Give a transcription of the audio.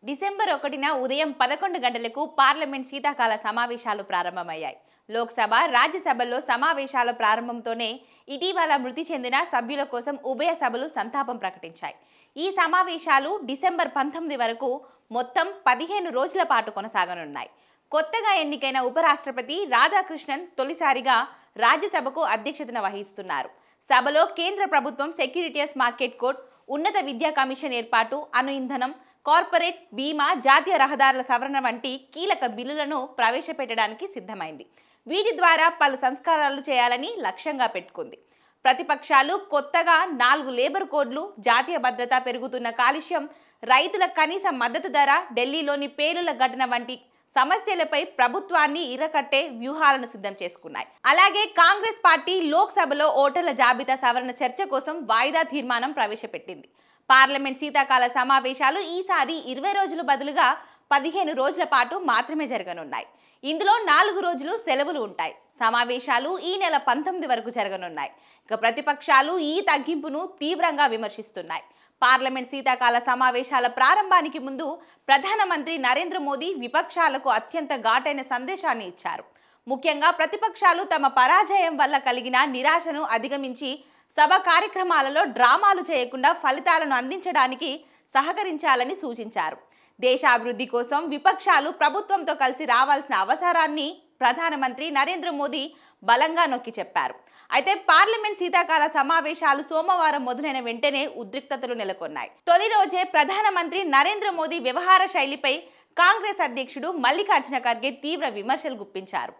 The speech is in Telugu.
డిసెంబర్ 1న ఉదయం 11 గంటలకు పార్లమెంట్ శీతాకాల సమావేశాలు ప్రారంభమయ్యాయి. లోక్సభ, రాజ్యసభల్లో సమావేశాల ప్రారంభంతోనే ఇటీవల మృతి చెందిన సభ్యుల కోసం ఉభయ సభలు సంతాపం ప్రకటించాయి. ఈ సమావేశాలు డిసెంబర్ 19 వరకు మొత్తం 15 రోజుల పాటు కొనసాగనున్నాయి. కొత్తగా ఎన్నికైన ఉపరాష్ట్రపతి రాధాకృష్ణన్ తొలిసారిగా రాజ్యసభకు అధ్యక్షతన వహిస్తున్నారు. సభలో కేంద్ర ప్రభుత్వం సెక్యూరిటీస్ మార్కెట్ కోడ్, ఉన్నత విద్యా కమిషన్ ఏర్పాటు, అణు ఇంధనం, కార్పొరేట్ బీమా, జాతీయ రహదారుల సవరణ వంటి కీలక బిల్లులను ప్రవేశపెట్టడానికి సిద్ధమైంది. వీటి ద్వారా పలు సంస్కారాలు చేయాలని లక్ష్యంగా పెట్టుకుంది. ప్రతిపక్షాలు కొత్తగా 4 లేబర్ కోడ్లు, జాతీయ భద్రత, పెరుగుతున్న కాలుష్యం, రైతుల కనీస మద్దతు ధర, ఢిల్లీలోని పేలుళ్ల ఘటన వంటి సమస్యలపై ప్రభుత్వాన్ని ఇరకట్టే వ్యూహాలను సిద్ధం చేసుకున్నాయి. అలాగే కాంగ్రెస్ పార్టీ లోక్సభలో ఓటర్ల జాబితా సవరణ చర్చ కోసం వాయిదా తీర్మానం ప్రవేశపెట్టింది. పార్లమెంట్ శీతాకాల సమావేశాలు ఈసారి 20 రోజులు బదులుగా 15 రోజుల పాటు మాత్రమే జరగనున్నాయి. ఇందులో 4 రోజులు సెలవులు ఉంటాయి. సమావేశాలు ఈ నెల 19 వరకు జరగనున్నాయి. ఇక ప్రతిపక్షాలు ఈ తగ్గింపును తీవ్రంగా విమర్శిస్తున్నాయి. పార్లమెంట్ శీతాకాల సమావేశాల ప్రారంభానికి ముందు ప్రధానమంత్రి నరేంద్ర మోదీ విపక్షాలకు అత్యంత ఘాటైన సందేశాన్ని ఇచ్చారు. ముఖ్యంగా ప్రతిపక్షాలు తమ పరాజయం వల్ల కలిగిన నిరాశను అధిగమించి సభ కార్యక్రమాలలో డ్రామాలు చేయకుండా ఫలితాలను అందించడానికి సహకరించాలని సూచించారు. దేశాభివృద్ధి కోసం విపక్షాలు ప్రభుత్వంతో కలిసి రావాల్సిన అవసరాన్ని ప్రధానమంత్రి నరేంద్ర మోదీ బలంగా నొక్కి చెప్పారు. అయితే పార్లమెంట్ శీతాకాల సమావేశాలు సోమవారం మొదలైన వెంటనే ఉద్రిక్తతలు నెలకొన్నాయి. తొలి రోజే ప్రధానమంత్రి నరేంద్ర మోదీ వ్యవహార శైలిపై కాంగ్రెస్ అధ్యక్షుడు మల్లికార్జున ఖర్గే తీవ్ర విమర్శలు గుప్పించారు.